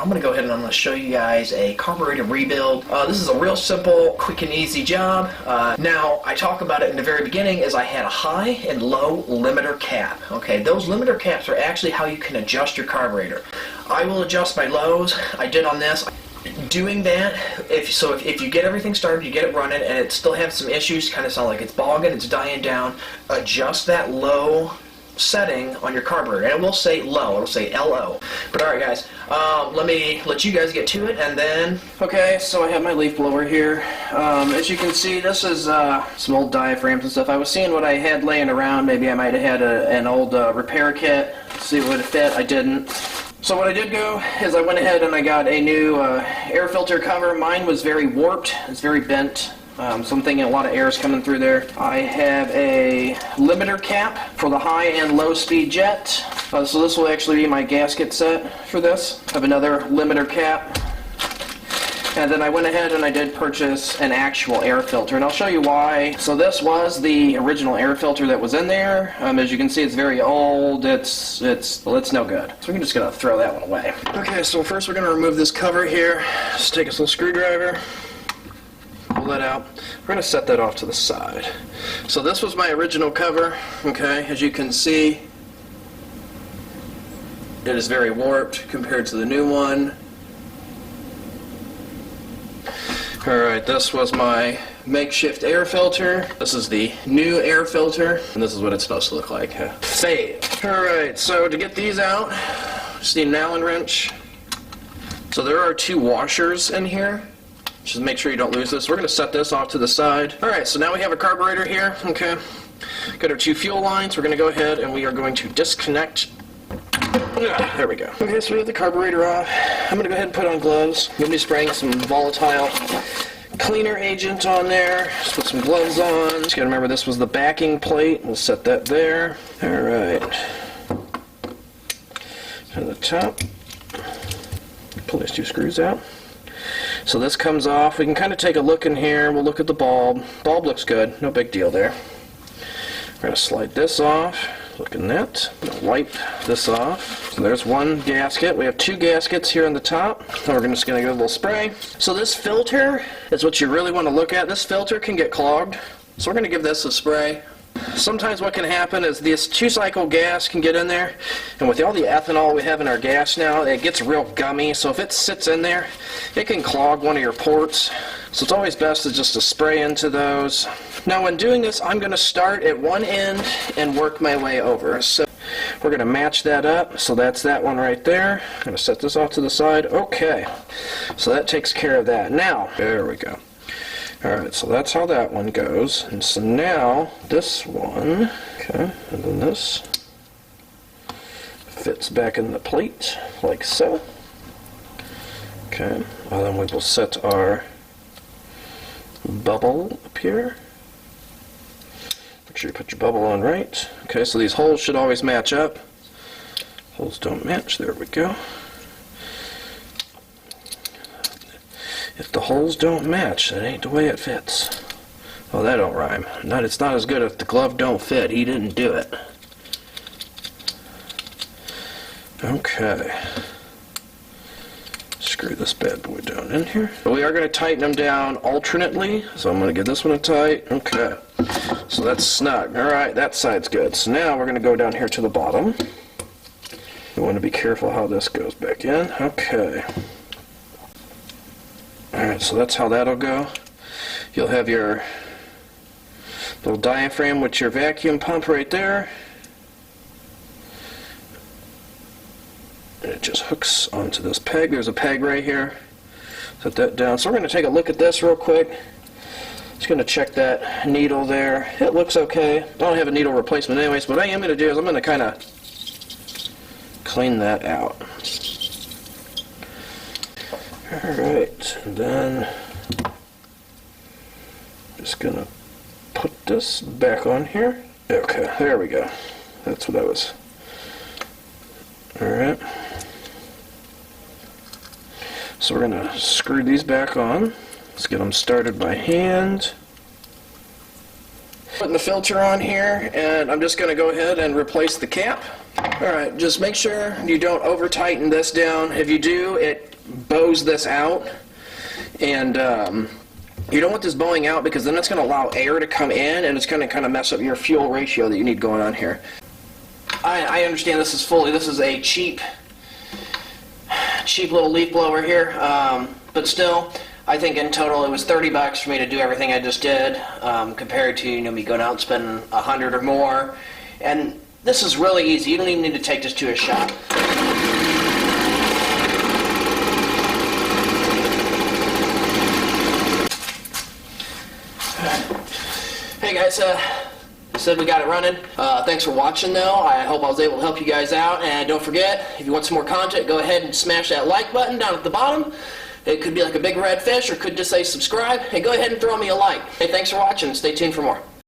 I'm going to go ahead and I'm going to show you guys a carburetor rebuild. This is a real simple, quick and easy job. Now, I talk about it in the very beginning as I had a high and low limiter cap. Okay, those limiter caps are actually how you can adjust your carburetor. I will adjust my lows. I did on this. Doing that, if you get everything started, you get it running, and it still has some issues, kind of sound like it's bogging, it's dying down, adjust that low setting on your carburetor, and it will say low, it'll say LO. But alright guys, let me let you guys get to it, and then... Okay, so I have my leaf blower here. As you can see, this is some old diaphragms and stuff. I was seeing what I had laying around. Maybe I might have had an old repair kit, see if it would fit. I didn't. So what I did go is I went ahead and I got a new air filter cover. Mine was very warped, it's very bent. So I'm thinking a lot of air is coming through there. I have a limiter cap for the high and low speed jet. So this will actually be my gasket set for this. I have another limiter cap. And then I went ahead and I did purchase an actual air filter, and I'll show you why. So this was the original air filter that was in there. As you can see, it's very old. It's no good. So we're just gonna throw that one away. Okay, so first we're gonna remove this cover here. Just take a little screwdriver. Pull that out. We're going to set that off to the side. So this was my original cover. Okay, as you can see, it is very warped compared to the new one. Alright, this was my makeshift air filter. This is the new air filter, and this is what it's supposed to look like. Save. Alright, so to get these out, just need an Allen wrench. So there are two washers in here. Just make sure you don't lose this. We're going to set this off to the side. Alright, so now we have a carburetor here. Okay. Got our two fuel lines. We're going to go ahead and we are going to disconnect. There we go. Okay, so we have the carburetor off. I'm going to go ahead and put on gloves. I'm going to be spraying some volatile cleaner agent on there. Just put some gloves on. Just got to remember this was the backing plate. We'll set that there. Alright. To the top. Pull these two screws out. So this comes off. We can kind of take a look in here. We'll look at the bulb. Bulb looks good. No big deal there. We're going to slide this off. Look in that. I'm going to wipe this off. So there's one gasket. We have two gaskets here on the top. And we're just going to give it a little spray. So this filter is what you really want to look at. This filter can get clogged. So we're going to give this a spray. Sometimes what can happen is this two-cycle gas can get in there, and with all the ethanol we have in our gas now, it gets real gummy, so if it sits in there, it can clog one of your ports. So it's always best just to spray into those. Now when doing this, I'm going to start at one end and work my way over. So we're going to match that up, so that's that one right there. I'm going to set this off to the side. Okay, so that takes care of that. Now, there we go. Alright, so that's how that one goes. And so now, this one, okay, and then this fits back in the plate, like so. Okay, well then we will set our bubble up here. Make sure you put your bubble on right. Okay, so these holes should always match up. Holes don't match, there we go. If the holes don't match, that ain't the way it fits. Oh, that don't rhyme. It's not as good if the glove don't fit. He didn't do it. Okay. Screw this bad boy down in here. We are going to tighten them down alternately, so I'm going to give this one a tight. Okay. So that's snug. Alright, that side's good. So now we're going to go down here to the bottom. You want to be careful how this goes back in. Okay. Alright, so that's how that'll go. You'll have your little diaphragm with your vacuum pump right there. And it just hooks onto this peg. There's a peg right here. Set that down. So we're going to take a look at this real quick. Just going to check that needle there. It looks okay. I don't have a needle replacement anyways. What I am going to do is I'm going to kind of clean that out. Alright, and then just gonna put this back on here. Okay, there we go. That's what I was. Alright. So we're gonna screw these back on. Let's get them started by hand. Putting the filter on here, and I'm just gonna go ahead and replace the cap. Alright, just make sure you don't over tighten this down. If you do, it bows this out. And you don't want this bowing out because then it's going to allow air to come in and it's going to kind of mess up your fuel ratio that you need going on here. I understand this is a cheap little leaf blower here, but still, I think in total it was $30 for me to do everything I just did, compared to me going out and spending $100 or more. And this is really easy. You don't even need to take this to a shop. Hey guys, said we got it running. Thanks for watching though. I hope I was able to help you guys out. And don't forget, if you want some more content, go ahead and smash that like button down at the bottom. It could be like a big red fish or could just say subscribe. Hey, go ahead and throw me a like. Hey, thanks for watching. Stay tuned for more.